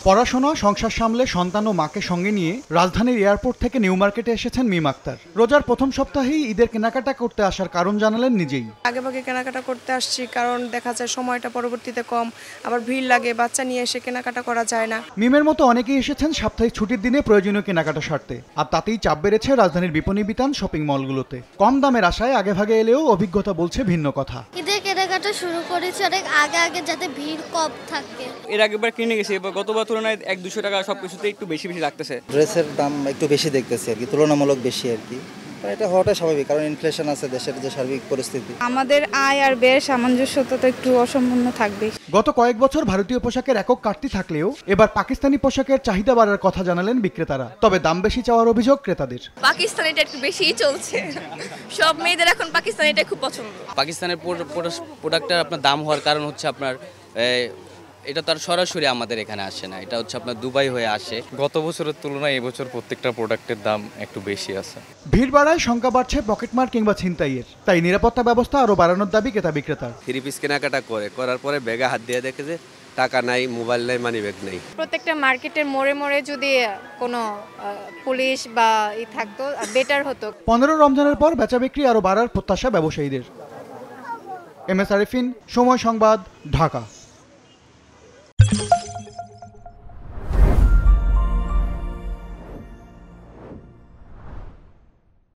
পড়াশোনা, সংসার সামলে সন্তান ও মাকে সঙ্গে নিয়ে রাজধানীর এয়ারপোর্ট থেকে নিউ মার্কেটে এসেছেন মিম আক্তার। রোজার প্রথম সপ্তাহেই ঈদের কেনাকাটা করতে আসার কারণ জানালেন নিজেই। আগেভাগে কেনাকাটা করতে আসছি, কারণ দেখা যায় সময়টা পরবর্তীতে কম, আবার ভিড় লাগে, বাচ্চা নিয়ে এসে কেনাকাটা করা যায় না। মিমের মতো অনেকেই এসেছেন সাপ্তাহিক ছুটির দিনে প্রয়োজনীয় কেনাকাটা সারতে, আর তাতেই চাপ বেড়েছে রাজধানীর বিপণী বিতান শপিং মলগুলোতে। কম দামের আশায় আগেভাগে এলেও অভিজ্ঞতা বলছে ভিন্ন কথা। ঈদের কেনাকাটা শুরু করেছি অনেক আগে যাতে ভিড় কম থাকে। এর আগেবার কিনে গেছি, এবার গতবার তুলনায় 100-200 টাকা সবকিছুতে একটু বেশি লাগতেছে। ড্রেসের দাম একটু বেশি দেখতেছি আর কি, তুলনামূলক বেশি আর কি। এটা হওয়াটাই স্বাভাবিক, কারণ ইনফ্লেশন আছে, দেশের যে সার্বিক পরিস্থিতি। আমাদের আয় আর ব্যয়ের সামঞ্জস্যতা তো একটু অসম্পূর্ণ থাকবেই। গত কয়েক বছর ভারতীয় পোশাকের একক কাটতি থাকলেও এবার পাকিস্তানি পোশাকের চাহিদা বাড়ার কথা জানালেন বিক্রেতারা। তবে দাম বেশি চাওয়ার অভিযোগ ক্রেতাদের। পাকিস্তানিটা একটু বেশিই চলছে, সব মেয়েদের এখন পাকিস্তানিটা খুব পছন্দ। পাকিস্তানের প্রোডাক্টটার আপনার দাম হওয়ার কারণ হচ্ছে আপনার এটা তার সরাসরি আমাদের এখানে আসে না, এটা হচ্ছে আপনার দুবাই হয়ে আসে। গত বছরের তুলনায় এবছর প্রত্যেকটা প্রোডাক্টের দাম একটু বেশি আছে। ভিড় বাড়ায় শঙ্কা বাড়ছে পকেটমার কিংবা ছিনতাইয়ের, তাই নিরাপত্তা ব্যবস্থা আরও বাড়ানোর দাবি ক্রেতা বিক্রেতার। 3 পিস কেনাকাটা করার পরে ব্যাগে হাত দিয়ে দেখে যে টাকা নাই, মোবাইল নাই, মানি ব্যাগ নেই। প্রত্যেকটা মার্কেটের মোড়ে মোড়ে যদি কোনো পুলিশ বা থাকতো বেটার হতো। 15 রমজানের পর বেচা বিক্রি আরও বাড়ার প্রত্যাশা ব্যবসায়ীদের। MS আরিফিন, সময় সংবাদ, ঢাকা।